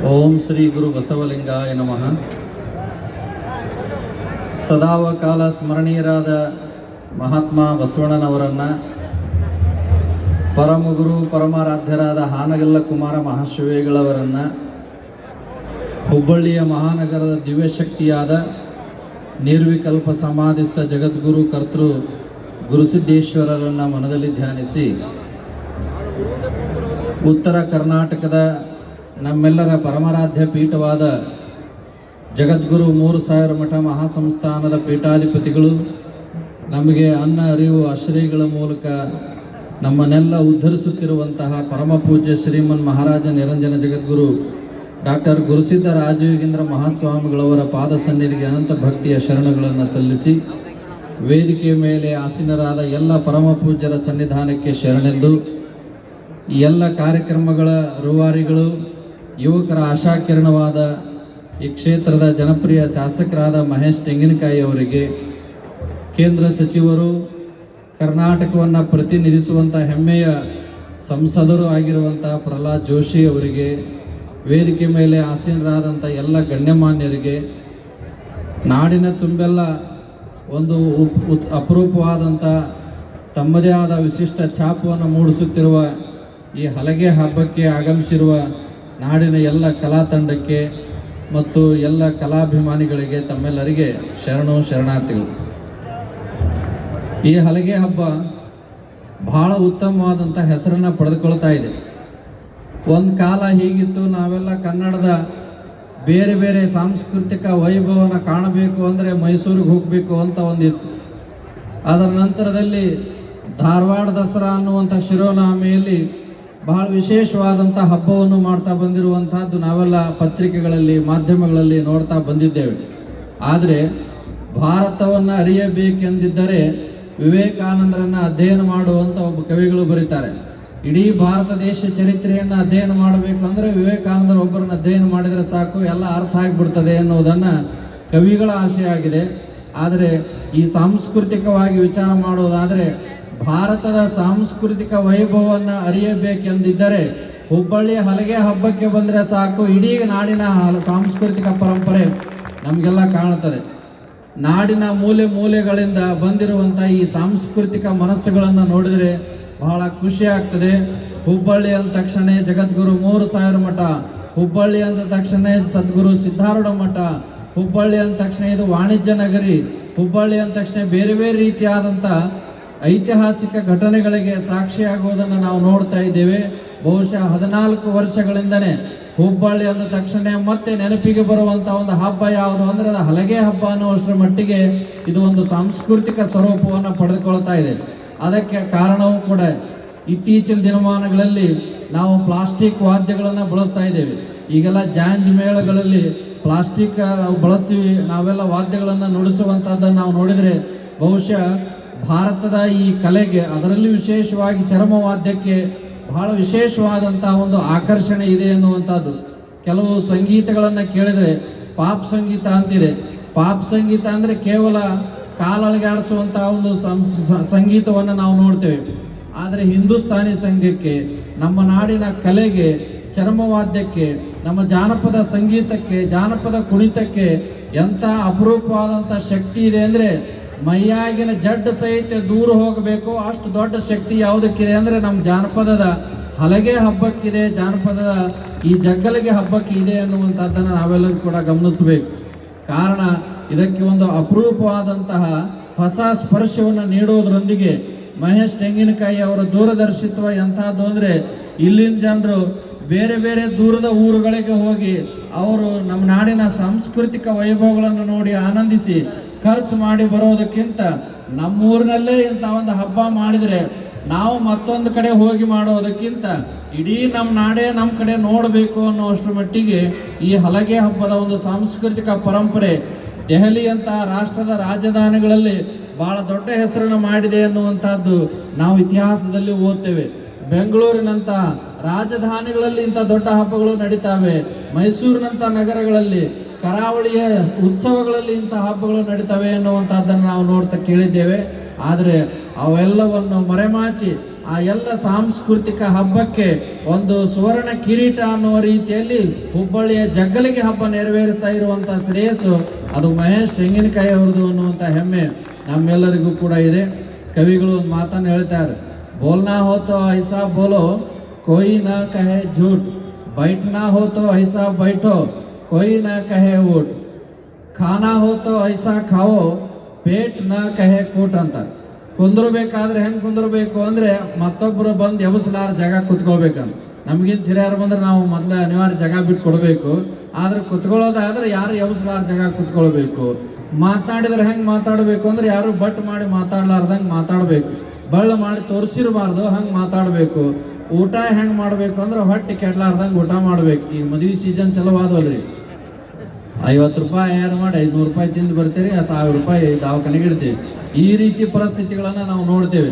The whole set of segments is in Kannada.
ಓಂ ಶ್ರೀ ಗುರು ಬಸವಲಿಂಗಾಯ ನಮಃ. ಸದಾವಕಾಲ ಸ್ಮರಣೀಯರಾದ ಮಹಾತ್ಮ ಬಸವಣ್ಣನವರನ್ನು, ಪರಮಗುರು ಪರಮಾರಾಧ್ಯರಾದ ಹಾನಗಲ್ಲ ಕುಮಾರ ಮಹಾಶಿವೇಗಳವರನ್ನು, ಹುಬ್ಬಳ್ಳಿಯ ಮಹಾನಗರದ ದಿವ್ಯಶಕ್ತಿಯಾದ ನಿರ್ವಿಕಲ್ಪ ಸಮಾಧಿಸ್ಥ ಜಗದ್ಗುರು ಕರ್ತೃ ಗುರುಸಿದ್ದೇಶ್ವರರನ್ನು ಮನದಲ್ಲಿ ಧ್ಯಾನಿಸಿ, ಉತ್ತರ ಕರ್ನಾಟಕದ ನಮ್ಮೆಲ್ಲರ ಪರಮಾರಾಧ್ಯ ಪೀಠವಾದ ಜಗದ್ಗುರು 3000 ಮಠ ಮಹಾಸಂಸ್ಥಾನದ ಪೀಠಾಧಿಪತಿಗಳು ನಮಗೆ ಅನ್ನ ಅರಿವು ಆಶ್ರಯಗಳ ಮೂಲಕ ನಮ್ಮನ್ನೆಲ್ಲ ಉದ್ಧರಿಸುತ್ತಿರುವಂತಹ ಪರಮಪೂಜ್ಯ ಶ್ರೀಮನ್ ಮಹಾರಾಜ ನಿರಂಜನ ಜಗದ್ಗುರು ಡಾಕ್ಟರ್ ಗುರುಸಿದ್ಧ ರಾಜಯೋಗೀಂದ್ರ ಮಹಾಸ್ವಾಮಿಗಳವರ ಪಾದ ಸನ್ನಿಧಿಗೆ ಅನಂತ ಭಕ್ತಿಯ ಶರಣಗಳನ್ನು ಸಲ್ಲಿಸಿ, ವೇದಿಕೆಯ ಮೇಲೆ ಆಸೀನರಾದ ಎಲ್ಲ ಪರಮಪೂಜ್ಯರ ಸನ್ನಿಧಾನಕ್ಕೆ ಶರಣೆಂದು, ಈ ಎಲ್ಲ ಕಾರ್ಯಕ್ರಮಗಳ ರೂವಾರಿಗಳು, ಯುವಕರ ಆಶಾಕಿರಣವಾದ ಈ ಕ್ಷೇತ್ರದ ಜನಪ್ರಿಯ ಶಾಸಕರಾದ ಮಹೇಶ್ ತೆಂಗಿನಕಾಯಿ ಅವರಿಗೆ, ಕೇಂದ್ರ ಸಚಿವರು, ಕರ್ನಾಟಕವನ್ನು ಪ್ರತಿನಿಧಿಸುವಂಥ ಹೆಮ್ಮೆಯ ಸಂಸದರು ಆಗಿರುವಂಥ ಪ್ರಹ್ಲಾದ್ ಜೋಶಿ ಅವರಿಗೆ, ವೇದಿಕೆ ಮೇಲೆ ಆಸೀನರಾದಂಥ ಎಲ್ಲ ಗಣ್ಯಮಾನ್ಯರಿಗೆ, ನಾಡಿನ ತುಂಬೆಲ್ಲ ಒಂದು ಅಪರೂಪವಾದಂಥ ತಮ್ಮದೇ ಆದ ವಿಶಿಷ್ಟ ಛಾಪವನ್ನು ಮೂಡಿಸುತ್ತಿರುವ ಈ ಹಲಗೆ ಹಬ್ಬಕ್ಕೆ ಆಗಮಿಸಿರುವ ನಾಡಿನ ಎಲ್ಲ ಕಲಾ ತಂಡಕ್ಕೆ ಮತ್ತು ಎಲ್ಲ ಕಲಾಭಿಮಾನಿಗಳಿಗೆ ತಮ್ಮೆಲ್ಲರಿಗೆ ಶರಣಾರ್ಥಿಗಳು. ಈ ಹಲಗೆ ಹಬ್ಬ ಬಹಳ ಉತ್ತಮವಾದಂಥ ಹೆಸರನ್ನು ಪಡೆದುಕೊಳ್ತಾ ಇದೆ. ಒಂದು ಕಾಲ ಹೀಗಿತ್ತು, ನಾವೆಲ್ಲ ಕನ್ನಡದ ಬೇರೆ ಬೇರೆ ಸಾಂಸ್ಕೃತಿಕ ವೈಭವನ ಕಾಣಬೇಕು ಅಂದರೆ ಮೈಸೂರಿಗೆ ಹೋಗಬೇಕು ಅಂತ ಒಂದಿತ್ತು. ಅದರ ನಂತರದಲ್ಲಿ ಧಾರವಾಡ ದಸರಾ ಅನ್ನುವಂಥ ಶಿರೋನಾಮೆಯಲ್ಲಿ ಬಹಳ ವಿಶೇಷವಾದಂಥ ಹಬ್ಬವನ್ನು ಮಾಡ್ತಾ ಬಂದಿರುವಂಥದ್ದು ನಾವೆಲ್ಲ ಪತ್ರಿಕೆಗಳಲ್ಲಿ, ಮಾಧ್ಯಮಗಳಲ್ಲಿ ನೋಡ್ತಾ ಬಂದಿದ್ದೇವೆ. ಆದರೆ ಭಾರತವನ್ನು ಅರಿಯಬೇಕೆಂದಿದ್ದರೆ ವಿವೇಕಾನಂದರನ್ನು ಅಧ್ಯಯನ ಮಾಡುವಂಥ ಒಬ್ಬ ಕವಿಗಳು ಬರೀತಾರೆ. ಇಡೀ ಭಾರತ ದೇಶ ಚರಿತ್ರೆಯನ್ನು ಅಧ್ಯಯನ ಮಾಡಬೇಕಂದ್ರೆ ವಿವೇಕಾನಂದರು ಒಬ್ಬರನ್ನು ಅಧ್ಯಯನ ಮಾಡಿದರೆ ಸಾಕು, ಎಲ್ಲ ಅರ್ಥ ಆಗಿಬಿಡ್ತದೆ ಎನ್ನುವುದನ್ನು ಕವಿಗಳ ಆಶಯ ಆಗಿದೆ. ಆದರೆ ಈ ಸಾಂಸ್ಕೃತಿಕವಾಗಿ ವಿಚಾರ ಮಾಡುವುದಾದರೆ ಭಾರತದ ಸಾಂಸ್ಕೃತಿಕ ವೈಭವವನ್ನು ಅರಿಯಬೇಕೆಂದಿದ್ದರೆ ಹುಬ್ಬಳ್ಳಿಯ ಹಲಗೆ ಹಬ್ಬಕ್ಕೆ ಬಂದರೆ ಸಾಕು, ಇಡೀ ನಾಡಿನ ಸಾಂಸ್ಕೃತಿಕ ಪರಂಪರೆ ನಮಗೆಲ್ಲ ಕಾಣುತ್ತದೆ. ನಾಡಿನ ಮೂಲೆ ಮೂಲೆಗಳಿಂದ ಬಂದಿರುವಂಥ ಈ ಸಾಂಸ್ಕೃತಿಕ ಮನಸ್ಸುಗಳನ್ನು ನೋಡಿದರೆ ಬಹಳ ಖುಷಿ ಆಗ್ತದೆ. ಹುಬ್ಬಳ್ಳಿ ಅಂದ ತಕ್ಷಣ ಜಗದ್ಗುರು 3000 ಮಠ, ಹುಬ್ಬಳ್ಳಿ ಅಂದ ತಕ್ಷಣ ಸದ್ಗುರು ಸಿದ್ಧಾರೂಢ ಮಠ, ಹುಬ್ಬಳ್ಳಿ ಅಂದ ತಕ್ಷಣ ಇದು ವಾಣಿಜ್ಯ ನಗರಿ, ಹುಬ್ಬಳ್ಳಿ ಅಂದ ತಕ್ಷಣ ಬೇರೆ ಬೇರೆ ರೀತಿಯಾದಂಥ ಐತಿಹಾಸಿಕ ಘಟನೆಗಳಿಗೆ ಸಾಕ್ಷಿಯಾಗುವುದನ್ನು ನಾವು ನೋಡ್ತಾ ಇದ್ದೇವೆ. ಬಹುಶಃ 14 ವರ್ಷಗಳಿಂದನೇ ಹುಬ್ಬಳ್ಳಿ ಅಂದ ತಕ್ಷಣ ಮತ್ತೆ ನೆನಪಿಗೆ ಬರುವಂಥ ಒಂದು ಹಬ್ಬ ಯಾವುದು ಅಂದರೆ ಅದು ಹಲಗೆ ಹಬ್ಬ ಅನ್ನುವಷ್ಟರ ಮಟ್ಟಿಗೆ ಇದು ಒಂದು ಸಾಂಸ್ಕೃತಿಕ ಸ್ವರೂಪವನ್ನು ಪಡೆದುಕೊಳ್ತಾ ಇದೆ. ಅದಕ್ಕೆ ಕಾರಣವೂ ಕೂಡ ಇತ್ತೀಚಿನ ದಿನಮಾನಗಳಲ್ಲಿ ನಾವು ಪ್ಲಾಸ್ಟಿಕ್ ವಾದ್ಯಗಳನ್ನು ಬಳಸ್ತಾ ಇದ್ದೇವೆ. ಈಗೆಲ್ಲ ಜಾಂಜ್ ಮೇಳಗಳಲ್ಲಿ ಪ್ಲಾಸ್ಟಿಕ್ ಬಳಸಿ ನಾವೆಲ್ಲ ವಾದ್ಯಗಳನ್ನು ನುಡಿಸುವಂಥದ್ದನ್ನು ನಾವು ನೋಡಿದರೆ ಬಹುಶಃ ಭಾರತದ ಈ ಕಲೆಗೆ, ಅದರಲ್ಲಿ ವಿಶೇಷವಾಗಿ ಚರ್ಮವಾದ್ಯಕ್ಕೆ ಬಹಳ ವಿಶೇಷವಾದಂಥ ಒಂದು ಆಕರ್ಷಣೆ ಇದೆ ಎನ್ನುವಂಥದ್ದು. ಕೆಲವು ಸಂಗೀತಗಳನ್ನು ಕೇಳಿದರೆ ಪಾಪ್ ಸಂಗೀತ ಅಂತಿದೆ. ಪಾಪ್ ಸಂಗೀತ ಅಂದರೆ ಕೇವಲ ಕಾಲಳಿಗಾಡಿಸುವಂಥ ಒಂದು ಸಂಗೀತವನ್ನು ನಾವು ನೋಡ್ತೇವೆ. ಆದರೆ ಹಿಂದೂಸ್ತಾನಿ ಸಂಗೀತಕ್ಕೆ, ನಮ್ಮ ನಾಡಿನ ಕಲೆಗೆ, ಚರ್ಮವಾದ್ಯಕ್ಕೆ, ನಮ್ಮ ಜಾನಪದ ಸಂಗೀತಕ್ಕೆ, ಜಾನಪದ ಕುಣಿತಕ್ಕೆ ಎಂಥ ಅಪರೂಪವಾದಂಥ ಶಕ್ತಿ ಇದೆ ಅಂದರೆ ಮೈಯಾಗಿನ ಜಡ್ಡು ಸಹಿತ ದೂರ ಹೋಗಬೇಕು, ಅಷ್ಟು ದೊಡ್ಡ ಶಕ್ತಿ ಯಾವುದಕ್ಕಿದೆ ಅಂದರೆ ನಮ್ಮ ಜಾನಪದದ ಹಲಗೆ ಹಬ್ಬಕ್ಕಿದೆ, ಜಾನಪದದ ಈ ಜಗ್ಗಲಿಗೆ ಹಬ್ಬಕ್ಕೆ ಇದೆ ಅನ್ನುವಂಥದ್ದನ್ನು ನಾವೆಲ್ಲರೂ ಕೂಡ ಗಮನಿಸಬೇಕು. ಕಾರಣ ಇದಕ್ಕೆ ಒಂದು ಅಪರೂಪವಾದಂತಹ ಹೊಸ ಸ್ಪರ್ಶವನ್ನು ನೀಡುವುದರೊಂದಿಗೆ ಮಹೇಶ್ ತೆಂಗಿನಕಾಯಿ ಅವರ ದೂರದರ್ಶಿತ್ವ ಎಂಥದ್ದು ಅಂದರೆ ಇಲ್ಲಿನ ಜನರು ಬೇರೆ ಬೇರೆ ದೂರದ ಊರುಗಳಿಗೆ ಹೋಗಿ ಅವರು ನಮ್ಮ ನಾಡಿನ ಸಾಂಸ್ಕೃತಿಕ ವೈಭವಗಳನ್ನು ನೋಡಿ ಆನಂದಿಸಿ ಖರ್ಚು ಮಾಡಿ ಬರೋದಕ್ಕಿಂತ ನಮ್ಮೂರಿನಲ್ಲೇ ಇಂಥ ಒಂದು ಹಬ್ಬ ಮಾಡಿದರೆ ನಾವು ಮತ್ತೊಂದು ಕಡೆ ಹೋಗಿ ಮಾಡೋದಕ್ಕಿಂತ ಇಡೀ ನಮ್ಮ ನಾಡೇ ನಮ್ಮ ಕಡೆ ನೋಡಬೇಕು ಅನ್ನೋಷ್ಟರ ಮಟ್ಟಿಗೆ ಈ ಹಲಗೆ ಹಬ್ಬದ ಒಂದು ಸಾಂಸ್ಕೃತಿಕ ಪರಂಪರೆ ದೆಹಲಿಯಂಥ ರಾಷ್ಟ್ರದ ರಾಜಧಾನಿಗಳಲ್ಲಿ ಭಾಳ ದೊಡ್ಡ ಹೆಸರನ್ನು ಮಾಡಿದೆ ಅನ್ನುವಂಥದ್ದು ನಾವು ಇತಿಹಾಸದಲ್ಲಿ ಓದ್ತೇವೆ. ಬೆಂಗಳೂರಿನಂಥ ರಾಜಧಾನಿಗಳಲ್ಲಿ ಇಂಥ ದೊಡ್ಡ ಹಬ್ಬಗಳು ನಡೀತಾವೆ. ಮೈಸೂರಿನಂಥ ನಗರಗಳಲ್ಲಿ, ಕರಾವಳಿಯ ಉತ್ಸವಗಳಲ್ಲಿ ಇಂಥ ಹಬ್ಬಗಳು ನಡೀತವೆ ಎನ್ನುವಂಥದ್ದನ್ನು ನಾವು ನೋಡ್ತಾ ಕೇಳಿದ್ದೇವೆ. ಆದರೆ ಅವೆಲ್ಲವನ್ನು ಮರೆಮಾಚಿ ಆ ಎಲ್ಲ ಸಾಂಸ್ಕೃತಿಕ ಹಬ್ಬಕ್ಕೆ ಒಂದು ಸುವರ್ಣ ಕಿರೀಟ ಅನ್ನುವ ರೀತಿಯಲ್ಲಿ ಹುಬ್ಬಳ್ಳಿಯ ಜಗ್ಗಲಿಗೆ ಹಬ್ಬ ನೆರವೇರಿಸ್ತಾ ಇರುವಂಥ ಶ್ರೇಯಸ್ಸು ಅದು ಮಹೇಶ್ ತೆಂಗಿನಕಾಯಿ ಅವ್ರದ್ದು ಅನ್ನುವಂಥ ಹೆಮ್ಮೆ ನಮ್ಮೆಲ್ಲರಿಗೂ ಕೂಡ ಇದೆ. ಕವಿಗಳು ಒಂದು ಮಾತನ್ನು ಹೇಳ್ತಾರೆ, ಬೋಲ್ನಾ ಹೋತೋ ಐಸಾ ಬೋಲೋ कोई ना कहे झूठ, बैठना हो तो ऐसा बैठो कोई ना कहे उठ, खाना हो तो ऐसा खाओ पेट ना कहे ಕೂಟ್ ಅಂತ. ಕುಂದ್ರಬೇಕಾದ್ರೆ ಹೆಂಗೆ ಕುಂದ್ರಬೇಕು ಅಂದರೆ ಮತ್ತೊಬ್ಬರು ಬಂದು ಎಬಸಲಾರ ಜಾಗ ಕುತ್ಕೊಳ್ಬೇಕಂತ. ನಮಗಿಂತ ಹಿರಿಯರು ಬಂದ್ರೆ ನಾವು ಮೊದಲು ಅನಿವಾರ್ಯ ಜಾಗ ಬಿಟ್ಟು ಕೊಡಬೇಕು. ಆದರೆ ಕುತ್ಕೊಳ್ಳೋದಾದ್ರೆ ಯಾರು ಎಬಸಲಾರ ಜಾಗ ಕುತ್ಕೊಳ್ಬೇಕು. ಮಾತಾಡಿದ್ರೆ ಹೆಂಗೆ ಮಾತಾಡಬೇಕು ಅಂದರೆ ಯಾರು ಬಟ್ ಮಾಡಿ ಮಾತಾಡ್ಲಾರ್ದಂಗೆ ಮಾತಾಡಬೇಕು. ಬಳ್ಳ ಮಾಡಿ ತೋರಿಸಿರಬಾರ್ದು, ಹಂಗೆ ಮಾತಾಡಬೇಕು. ಊಟ ಹೆಂಗೆ ಮಾಡಬೇಕು ಅಂದ್ರೆ ಹೊಟ್ಟೆ ಕೆಡ್ಲಾರ್ದಂಗೆ ಊಟ ಮಾಡ್ಬೇಕು. ಈಗ ಮದುವೆ ಸೀಸನ್ ಚಲೋ ಆದವಲ್ರಿ, 50 ರೂಪಾಯಿ ಯಾರು ಮಾಡಿ 500 ರೂಪಾಯಿ ತಿಂದು ಬರ್ತೀರಿ, 1000 ರೂಪಾಯಿ ದವಾಖಾನೆಗೆ ಇಡ್ತೀವಿ. ಈ ರೀತಿ ಪರಿಸ್ಥಿತಿಗಳನ್ನು ನಾವು ನೋಡ್ತೇವೆ.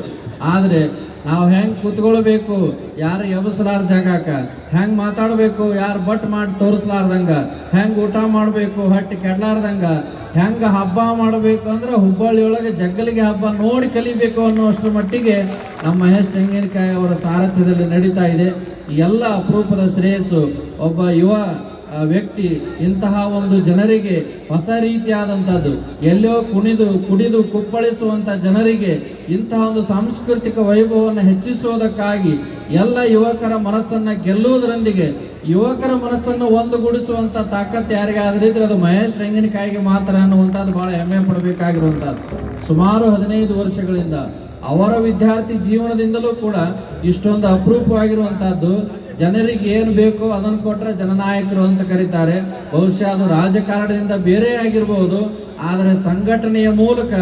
ಆದರೆ ನಾವು ಹೆಂಗೆ ಕೂತ್ಕೊಳ್ಬೇಕು, ಯಾರು ಎಬಸಲಾರ ಜಾಗಕ್ಕೆ ಹೆಂಗೆ ಮಾತಾಡಬೇಕು, ಯಾರು ಬಟ್ ಮಾಡಿ ತೋರಿಸ್ಲಾರ್ದಂಗೆ ಹೆಂಗೆ ಊಟ ಮಾಡಬೇಕು, ಹೊಟ್ಟೆ ಕೆಡ್ಲಾರ್ದಂಗೆ ಹೆಂಗೆ ಹಬ್ಬ ಮಾಡಬೇಕು ಅಂದ್ರೆ ಹುಬ್ಬಳ್ಳಿಯೊಳಗೆ ಜಗ್ಗಲಿಗೆ ಹಬ್ಬ ನೋಡಿ ಕಲಿಬೇಕು ಅನ್ನೋಷ್ಟರ ಮಟ್ಟಿಗೆ ನಮ್ಮ ಮಹೇಶ್ ತೆಂಗಿನಕಾಯಿ ಅವರ ಸಾರಥ್ಯದಲ್ಲಿ ನಡೀತಾ ಇದೆ. ಎಲ್ಲ ಅಪರೂಪದ ಶ್ರೇಯಸ್ಸು ಒಬ್ಬ ಯುವ ವ್ಯಕ್ತಿ ಇಂತಹ ಒಂದು ಜನರಿಗೆ ಹೊಸ ರೀತಿಯಾದಂಥದ್ದು, ಎಲ್ಲೋ ಕುಡಿದು ಕುಪ್ಪಳಿಸುವಂಥ ಜನರಿಗೆ ಇಂತಹ ಒಂದು ಸಾಂಸ್ಕೃತಿಕ ವೈಭವವನ್ನು ಹೆಚ್ಚಿಸುವುದಕ್ಕಾಗಿ ಎಲ್ಲ ಯುವಕರ ಮನಸ್ಸನ್ನು ಗೆಲ್ಲುವುದರೊಂದಿಗೆ ಯುವಕರ ಮನಸ್ಸನ್ನು ಒಂದುಗೂಡಿಸುವಂಥ ತಾಕತ್ತು ಯಾರಿಗಾದ್ರೂ ಇದ್ರೆ ಅದು ಮಹೇಶ್ ತೆಂಗಿನಕಾಯಿಗೆ ಮಾತ್ರ ಅನ್ನುವಂಥದ್ದು ಭಾಳ ಹೆಮ್ಮೆ ಪಡಬೇಕಾಗಿರುವಂಥದ್ದು. ಸುಮಾರು 15 ವರ್ಷಗಳಿಂದ ಅವರ ವಿದ್ಯಾರ್ಥಿ ಜೀವನದಿಂದಲೂ ಕೂಡ ಇಷ್ಟೊಂದು ಅಪರೂಪವಾಗಿರುವಂಥದ್ದು. ಜನರಿಗೆ ಏನು ಬೇಕೋ ಅದನ್ನು ಕೊಟ್ಟರೆ ಜನನಾಯಕರು ಅಂತ ಕರೀತಾರೆ. ಬಹುಶಃ ಅದು ರಾಜಕಾರಣದಿಂದ ಬೇರೆ ಆಗಿರ್ಬೋದು, ಆದರೆ ಸಂಘಟನೆಯ ಮೂಲಕ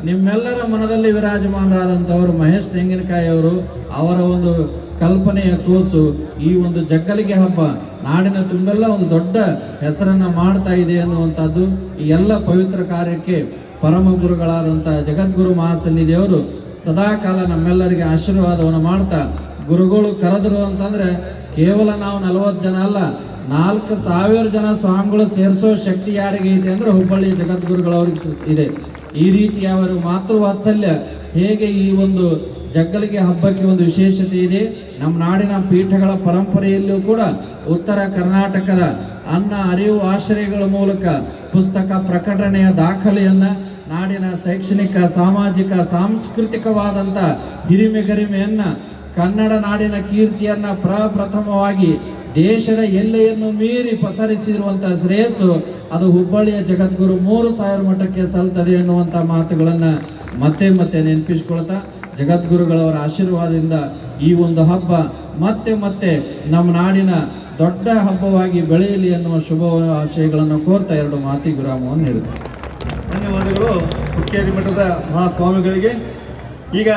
ನಿಮ್ಮೆಲ್ಲರ ಮನದಲ್ಲಿ ವಿರಾಜಮಾನರಾದಂಥವರು ಮಹೇಶ್ ತೆಂಗಿನಕಾಯಿ ಅವರು. ಅವರ ಒಂದು ಕಲ್ಪನೆಯ ಕೂಸು ಈ ಒಂದು ಜಗ್ಗಲಿಗೆ ಹಬ್ಬ ನಾಡಿನ ತುಂಬೆಲ್ಲ ಒಂದು ದೊಡ್ಡ ಹೆಸರನ್ನು ಮಾಡ್ತಾ ಇದೆ ಅನ್ನುವಂಥದ್ದು. ಈ ಎಲ್ಲ ಪವಿತ್ರ ಕಾರ್ಯಕ್ಕೆ ಪರಮ ಗುರುಗಳಾದಂಥ ಜಗದ್ಗುರು ಮಹಾಸನ್ನಿಧಿಯವರು ಸದಾಕಾಲ ನಮ್ಮೆಲ್ಲರಿಗೆ ಆಶೀರ್ವಾದವನ್ನು ಮಾಡ್ತಾ, ಗುರುಗಳು ಕರೆದರು ಅಂತಂದರೆ ಕೇವಲ ನಾವು 40 ಜನ ಅಲ್ಲ, 4000 ಜನ ಸ್ವಾಮಿಗಳು ಸೇರಿಸೋ ಶಕ್ತಿ ಯಾರಿಗೆ ಇದೆ ಅಂದರೆ ಹುಬ್ಬಳ್ಳಿ ಜಗದ್ಗುರುಗಳವ್ರಿಗೆ ಇದೆ. ಈ ರೀತಿ ಅವರ ಮಾತೃವಾತ್ಸಲ್ಯ ಹೇಗೆ ಈ ಒಂದು ಜಗ್ಗಲಿಗೆ ಹಬ್ಬಕ್ಕೆ ಒಂದು ವಿಶೇಷತೆ ಇದೆ. ನಮ್ಮ ನಾಡಿನ ಪೀಠಗಳ ಪರಂಪರೆಯಲ್ಲೂ ಕೂಡ ಉತ್ತರ ಕರ್ನಾಟಕದ ಅನ್ನ ಅರಿವು ಆಶ್ರಯಗಳ ಮೂಲಕ ಪುಸ್ತಕ ಪ್ರಕಟಣೆಯ ದಾಖಲೆಯನ್ನು, ನಾಡಿನ ಶೈಕ್ಷಣಿಕ ಸಾಮಾಜಿಕ ಸಾಂಸ್ಕೃತಿಕವಾದಂಥ ಹಿರಿಮೆಗರಿಮೆಯನ್ನು, ಕನ್ನಡ ನಾಡಿನ ಕೀರ್ತಿಯನ್ನು ಪ್ರಪ್ರಥಮವಾಗಿ ದೇಶದ ಎಲ್ಲೆಯನ್ನು ಮೀರಿ ಪಸರಿಸಿರುವಂಥ ಶ್ರೇಯಸ್ಸು ಅದು ಹುಬ್ಬಳ್ಳಿಯ ಜಗದ್ಗುರು 3000 ಮಠಕ್ಕೆ ಸಲ್ತದೆ ಎನ್ನುವಂಥ ಮಾತುಗಳನ್ನು ಮತ್ತೆ ಮತ್ತೆ ನೆನಪಿಸ್ಕೊಳ್ತಾ, ಜಗದ್ಗುರುಗಳವರ ಆಶೀರ್ವಾದದಿಂದ ಈ ಒಂದು ಹಬ್ಬ ಮತ್ತೆ ನಮ್ಮ ನಾಡಿನ ದೊಡ್ಡ ಹಬ್ಬವಾಗಿ ಬೆಳೆಯಲಿ ಎನ್ನುವ ಶುಭ ಆಶಯಗಳನ್ನು ಕೋರ್ತಾ 2 ಮಾತಿಗೆ ವಿರಾಮವನ್ನು ನೀಡುತ್ತೆ. ಧನ್ಯವಾದಗಳು ಹುಕ್ಕೇರಿ ಮಠದ ಮಹಾಸ್ವಾಮಿಗಳಿಗೆ. ಈಗ